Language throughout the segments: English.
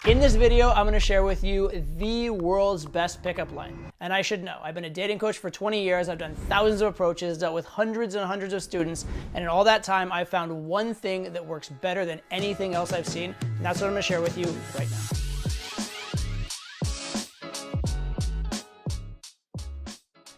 In this video, I'm gonna share with you the world's best pickup line. And I should know, I've been a dating coach for 20 years, I've done thousands of approaches, dealt with hundreds and hundreds of students, and in all that time, I've found one thing that works better than anything else I've seen, and that's what I'm gonna share with you right now.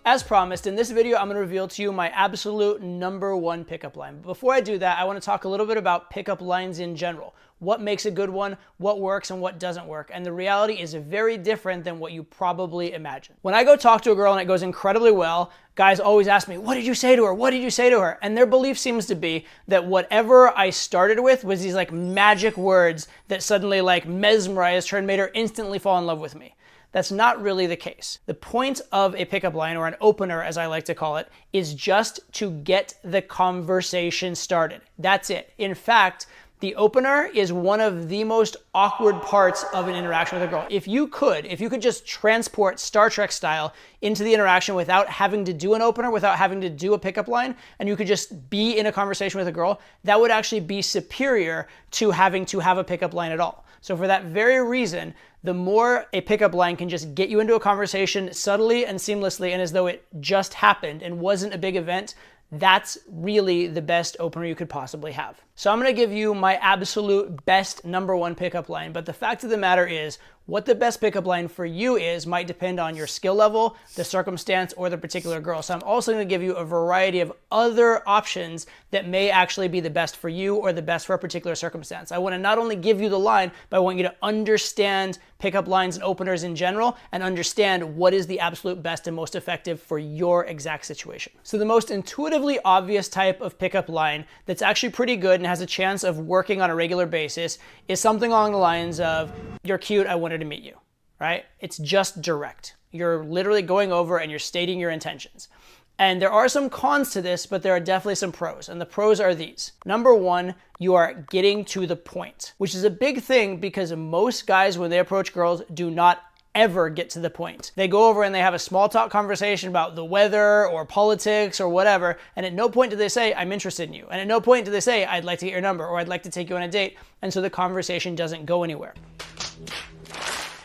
As promised, in this video, I'm gonna reveal to you my absolute #1 pickup line. But before I do that, I wanna talk a little bit about pickup lines in general. What makes a good one, what works and what doesn't work. And the reality is very different than what you probably imagine. When I go talk to a girl and it goes incredibly well, guys always ask me, what did you say to her? What did you say to her? And their belief seems to be that whatever I started with was these like magic words that suddenly like mesmerized her and made her instantly fall in love with me. That's not really the case. The point of a pickup line, or an opener as I like to call it, is just to get the conversation started. That's it. In fact, the opener is one of the most awkward parts of an interaction with a girl. If you could just transport Star Trek style into the interaction without having to do an opener, without having to do a pickup line, and you could just be in a conversation with a girl, that would actually be superior to having to have a pickup line at all. So for that very reason, the more a pickup line can just get you into a conversation subtly and seamlessly and as though it just happened and wasn't a big event, that's really the best opener you could possibly have. So I'm gonna give you my absolute best #1 pickup line, but the fact of the matter is, what the best pickup line for you is might depend on your skill level, the circumstance, or the particular girl. So I'm also gonna give you a variety of other options that may actually be the best for you or the best for a particular circumstance. I wanna not only give you the line, but I want you to understand pickup lines and openers in general and understand what is the absolute best and most effective for your exact situation. So the most intuitively obvious type of pickup line that's actually pretty good and has a chance of working on a regular basis is something along the lines of, you're cute, I wanted to meet you, right? It's just direct. You're literally going over and you're stating your intentions. And there are some cons to this, but there are definitely some pros. And the pros are these. #1, you are getting to the point, which is a big thing because most guys, when they approach girls, do not ever get to the point. They go over and they have a small talk conversation about the weather or politics or whatever, and at no point do they say, I'm interested in you. And at no point do they say, I'd like to get your number or I'd like to take you on a date. And so the conversation doesn't go anywhere.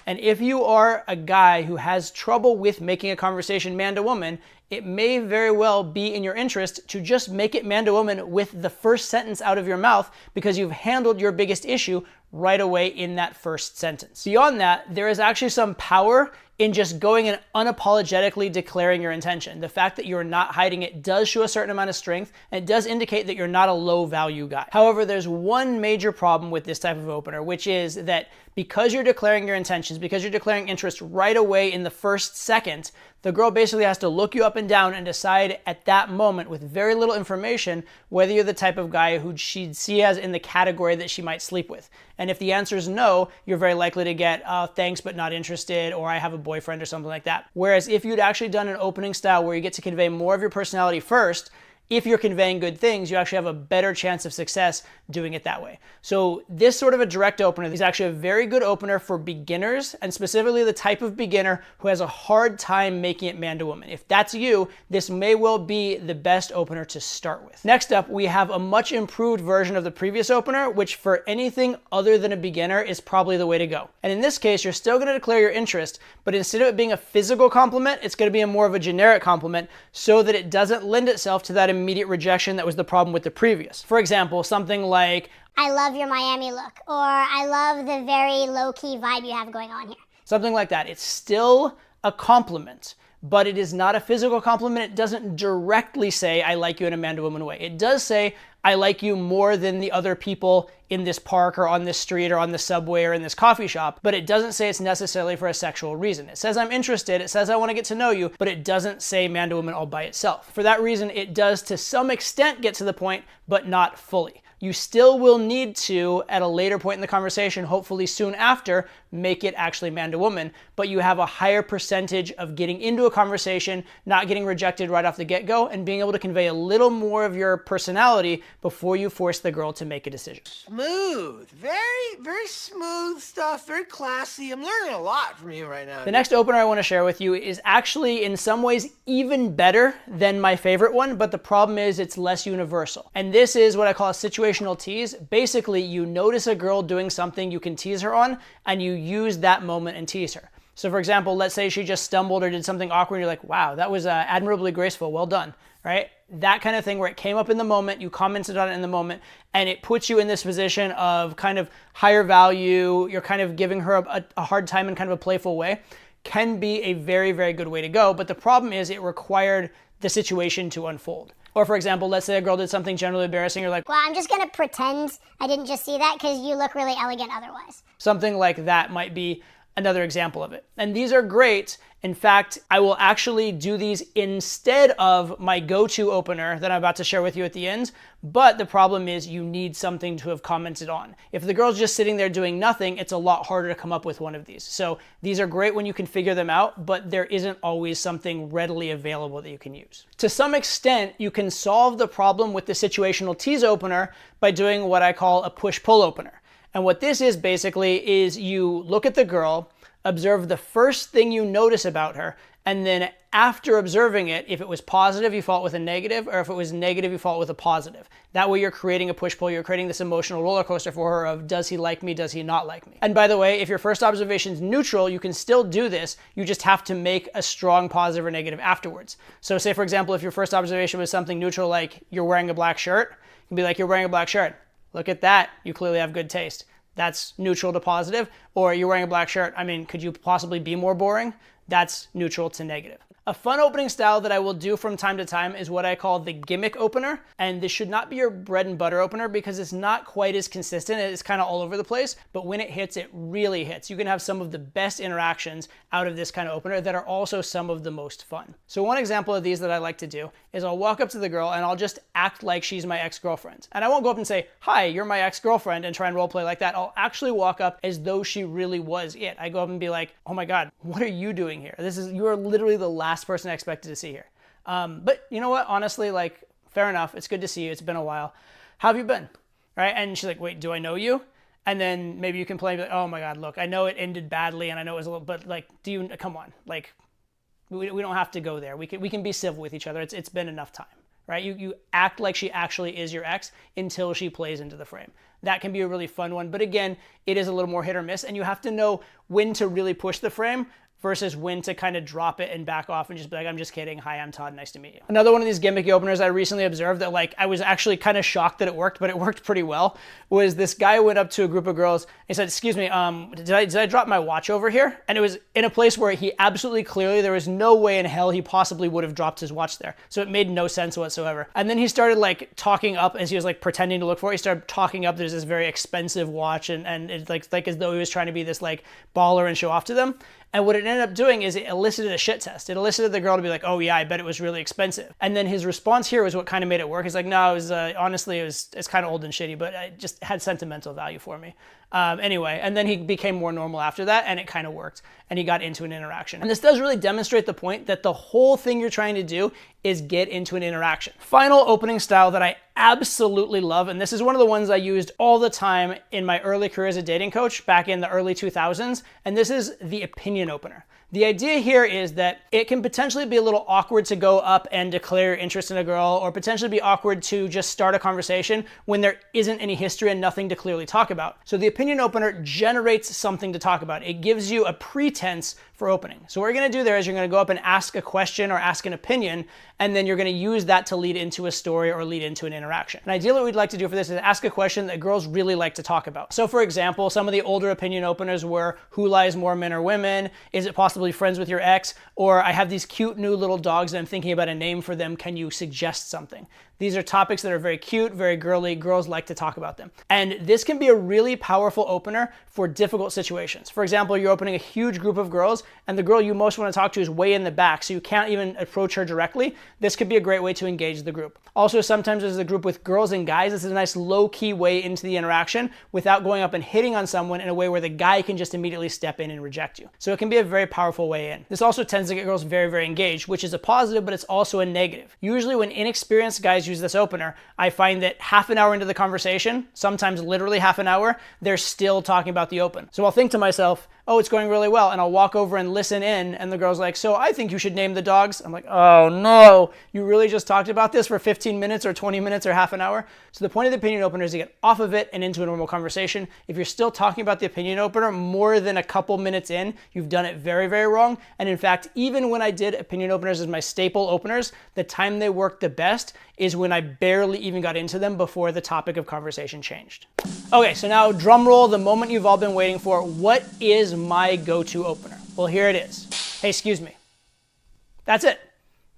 And if you are a guy who has trouble with making a conversation man to woman, it may very well be in your interest to just make it man to woman with the first sentence out of your mouth because you've handled your biggest issue right away in that first sentence. Beyond that, there is actually some power in just going and unapologetically declaring your intention. The fact that you're not hiding it does show a certain amount of strength, and it does indicate that you're not a low value guy. However, there's one major problem with this type of opener, which is that because you're declaring your intentions, because you're declaring interest right away in the first second, the girl basically has to look you up and down and decide at that moment with very little information whether you're the type of guy who she'd see as in the category that she might sleep with. And if the answer is no, you're very likely to get, thanks but not interested, or I have a boyfriend or something like that. Whereas if you'd actually done an opening style where you get to convey more of your personality first, if you're conveying good things, you actually have a better chance of success doing it that way. So this sort of a direct opener is actually a very good opener for beginners, and specifically the type of beginner who has a hard time making it man to woman. If that's you, this may well be the best opener to start with. Next up, we have a much improved version of the previous opener, which for anything other than a beginner is probably the way to go. And in this case, you're still gonna declare your interest, but instead of it being a physical compliment, it's gonna be a more of a generic compliment so that it doesn't lend itself to that immediate rejection that was the problem with the previous. For example, something like, I love your Miami look, or I love the very low-key vibe you have going on here. Something like that. It's still a compliment, but it is not a physical compliment. It doesn't directly say, I like you in a man-to-woman way. It does say, I like you more than the other people in this park or on this street or on the subway or in this coffee shop, but it doesn't say it's necessarily for a sexual reason. It says I'm interested, it says I want to get to know you, but it doesn't say man to woman all by itself. For that reason, it does to some extent get to the point, but not fully. You still will need to, at a later point in the conversation, hopefully soon after, make it actually man to woman, but you have a higher percentage of getting into a conversation, not getting rejected right off the get-go, and being able to convey a little more of your personality before you force the girl to make a decision. Smooth. Very smooth stuff. Very classy. I'm learning a lot from you right now. The next opener I want to share with you is actually in some ways even better than my favorite one, but the problem is it's less universal. And this is what I call a situational situational tease, basically you notice a girl doing something you can tease her on, and you use that moment and tease her. So for example, let's say she just stumbled or did something awkward and you're like, wow, that was admirably graceful, well done, right? That kind of thing where it came up in the moment, you commented on it in the moment, and it puts you in this position of kind of higher value, you're kind of giving her a hard time in kind of a playful way, can be a very, very good way to go. But the problem is it required the situation to unfold. Or for example, let's say a girl did something generally embarrassing, you're like, well, I'm just gonna pretend I didn't just see that because you look really elegant otherwise. Something like that might be another example of it. And these are great. In fact, I will actually do these instead of my go-to opener that I'm about to share with you at the end. But the problem is you need something to have commented on. If the girl's just sitting there doing nothing, it's a lot harder to come up with one of these. So these are great when you can figure them out, but there isn't always something readily available that you can use. To some extent, you can solve the problem with the situational tease opener by doing what I call a push-pull opener. And what this is basically is you look at the girl, observe the first thing you notice about her, and then after observing it, if it was positive, you follow it with a negative, or if it was negative, you follow it with a positive. That way you're creating a push-pull, you're creating this emotional roller coaster for her of does he like me, does he not like me? And by the way, if your first observation is neutral, you can still do this, you just have to make a strong positive or negative afterwards. So say for example, if your first observation was something neutral like you're wearing a black shirt, you can be like, you're wearing a black shirt. Look at that, you clearly have good taste. That's neutral to positive. Or you're wearing a black shirt, I mean, could you possibly be more boring? That's neutral to negative. A fun opening style that I will do from time to time is what I call the gimmick opener. And this should not be your bread and butter opener because it's not quite as consistent. It's kind of all over the place, but when it hits, it really hits. You can have some of the best interactions out of this kind of opener that are also some of the most fun. So one example of these that I like to do is I'll walk up to the girl and I'll just act like she's my ex-girlfriend. And I won't go up and say, hi, you're my ex-girlfriend, and try and role play like that. I'll actually walk up as though she really was it. I go up and be like, oh my God, what are you doing here? You are literally the last person I expected to see here. But you know what? Honestly, like, fair enough. It's good to see you. It's been a while. How have you been? Right? And she's like, wait, do I know you? And then maybe you can play, like, oh my God, look, I know it ended badly and I know it was a little, but like, come on, like, we don't have to go there. We can be civil with each other. It's been enough time, right? You act like she actually is your ex until she plays into the frame. That can be a really fun one. But again, it is a little more hit or miss, and you have to know when to really push the frame versus when to kind of drop it and back off and just be like, I'm just kidding. Hi, I'm Todd. Nice to meet you. Another one of these gimmicky openers I recently observed that like I was actually kind of shocked that it worked, but it worked pretty well, was this guy went up to a group of girls and he said, excuse me, did I drop my watch over here? And it was in a place where he absolutely clearly, there was no way in hell he possibly would have dropped his watch there. So it made no sense whatsoever. And then he started like talking up as he was like pretending to look for it. He started talking up, there's this very expensive watch and it's like as though he was trying to be this like baller and show off to them. And what it ended up doing is it elicited a shit test. It elicited the girl to be like, oh yeah, I bet it was really expensive. And then his response here was what kind of made it work. He's like, no, it was honestly, it's kind of old and shitty, but it just had sentimental value for me. Anyway, and then he became more normal after that, and it kind of worked, and he got into an interaction. And this does really demonstrate the point that the whole thing you're trying to do is get into an interaction. Final opening style that I absolutely love, and this is one of the ones I used all the time in my early career as a dating coach back in the early 2000s, and this is the opinion opener. The idea here is that it can potentially be a little awkward to go up and declare your interest in a girl, or potentially be awkward to just start a conversation when there isn't any history and nothing to clearly talk about. So the opinion opener generates something to talk about. It gives you a pretense for opening. So what you're going to do there is you're going to go up and ask a question or ask an opinion, and then you're going to use that to lead into a story or lead into an interaction. And ideally what we'd like to do for this is ask a question that girls really like to talk about. So for example, some of the older opinion openers were, who lies more, men or women? Is it possibly friends with your ex? Or I have these cute new little dogs and I'm thinking about a name for them. Can you suggest something? These are topics that are very cute, very girly. Girls like to talk about them. And this can be a really powerful opener for difficult situations. For example, you're opening a huge group of girls and the girl you most want to talk to is way in the back, so you can't even approach her directly. This could be a great way to engage the group. Also, sometimes as a group with girls and guys, this is a nice low-key way into the interaction without going up and hitting on someone in a way where the guy can just immediately step in and reject you. So it can be a very powerful way in. This also tends to get girls very, very engaged, which is a positive, but it's also a negative. Usually when inexperienced guys guys use this opener, I find that half an hour into the conversation, sometimes literally half an hour, they're still talking about the open. So I'll think to myself, oh, it's going really well. And I'll walk over and listen in. And the girl's like, so I think you should name the dogs. I'm like, oh no, you really just talked about this for 15 minutes or 20 minutes or half an hour. So the point of the opinion opener is to get off of it and into a normal conversation. If you're still talking about the opinion opener more than a couple minutes in, you've done it very, very wrong. And in fact, even when I did opinion openers as my staple openers, the time they worked the best is when I barely even got into them before the topic of conversation changed. Okay, so now drum roll, the moment you've all been waiting for. What is my go-to opener? Well, here it is. Hey, excuse me. That's it.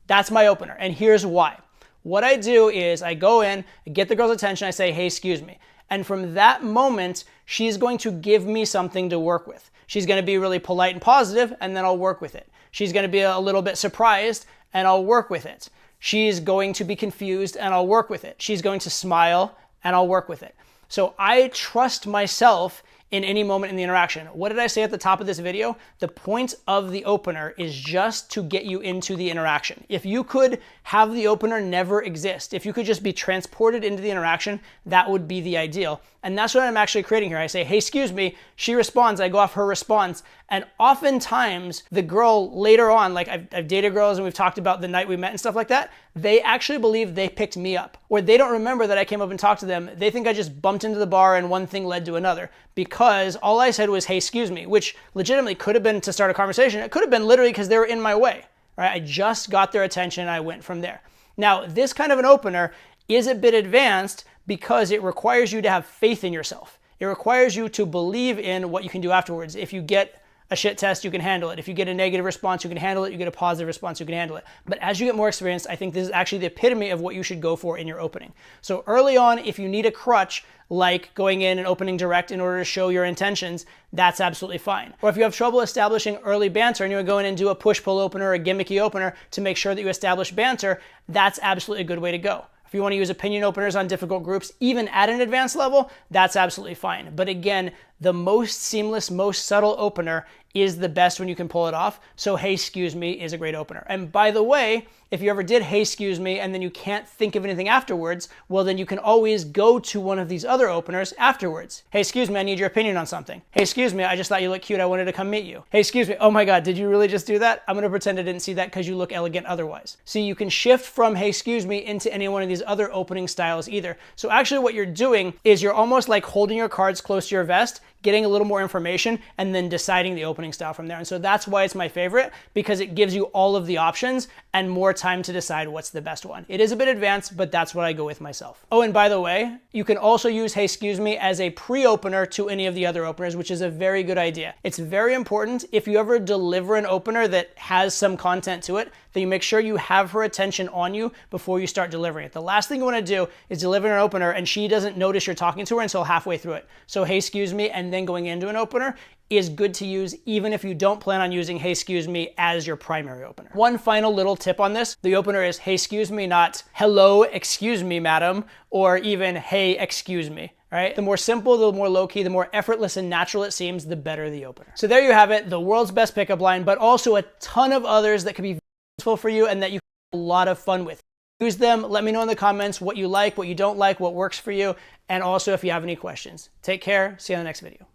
That's my opener. And here's why. What I do is I go in, I get the girl's attention, I say, hey, excuse me. And from that moment, she's going to give me something to work with. She's going to be really polite and positive, and then I'll work with it. She's going to be a little bit surprised, and I'll work with it. She's going to be confused, and I'll work with it. She's going to smile, and I'll work with it. So I trust myself in any moment in the interaction. What did I say at the top of this video? The point of the opener is just to get you into the interaction. If you could have the opener never exist, if you could just be transported into the interaction, that would be the ideal. And that's what I'm actually creating here. I say, hey, excuse me. She responds. I go off her response. And oftentimes the girl later on, like I've dated girls and we've talked about the night we met and stuff like that, they actually believe they picked me up. Or they don't remember that I came up and talked to them. They think I just bumped into the bar and one thing led to another. Because all I said was, hey, excuse me, which legitimately could have been to start a conversation. It could have been literally because they were in my way. Right? I just got their attention and I went from there. Now, this kind of an opener is a bit advanced because it requires you to have faith in yourself. It requires you to believe in what you can do afterwards. If you get a shit test, you can handle it. If you get a negative response, you can handle it. You get a positive response, you can handle it. But as you get more experienced, I think this is actually the epitome of what you should go for in your opening. So early on, if you need a crutch, like going in and opening direct in order to show your intentions, that's absolutely fine. Or if you have trouble establishing early banter and you would go in and do a push-pull opener or a gimmicky opener to make sure that you establish banter, that's absolutely a good way to go. If you want to use opinion openers on difficult groups, even at an advanced level, that's absolutely fine. But again, the most seamless, most subtle opener is the best when you can pull it off. So, hey, excuse me is a great opener. And by the way, if you ever did, hey, excuse me, and then you can't think of anything afterwards, well, then you can always go to one of these other openers afterwards. Hey, excuse me, I need your opinion on something. Hey, excuse me, I just thought you looked cute. I wanted to come meet you. Hey, excuse me. Oh my God, did you really just do that? I'm going to pretend I didn't see that because you look elegant otherwise. See, you can shift from, hey, excuse me, into any one of these other opening styles either. So actually what you're doing is you're almost like holding your cards close to your vest, getting a little more information, and then deciding the opening style from there. And so that's why it's my favorite, because it gives you all of the options and more time to decide what's the best one. It is a bit advanced, but that's what I go with myself. Oh, and by the way, you can also use hey, excuse me as a pre-opener to any of the other openers, which is a very good idea. It's very important if you ever deliver an opener that has some content to it, that you make sure you have her attention on you before you start delivering it. The last thing you want to do is deliver an opener and she doesn't notice you're talking to her until halfway through it. So hey, excuse me, and then going into an opener is good to use even if you don't plan on using hey, excuse me as your primary opener. One final little tip on this. The opener is hey, excuse me, not hello, excuse me, madam, or even hey, excuse me. Right? The more simple, the more low-key, the more effortless and natural it seems, the better the opener. So there you have it, the world's best pickup line, but also a ton of others that could be useful for you and that you can have a lot of fun with. Use them. Let me know in the comments what you like, what you don't like, what works for you, and also if you have any questions. Take care. See you in the next video.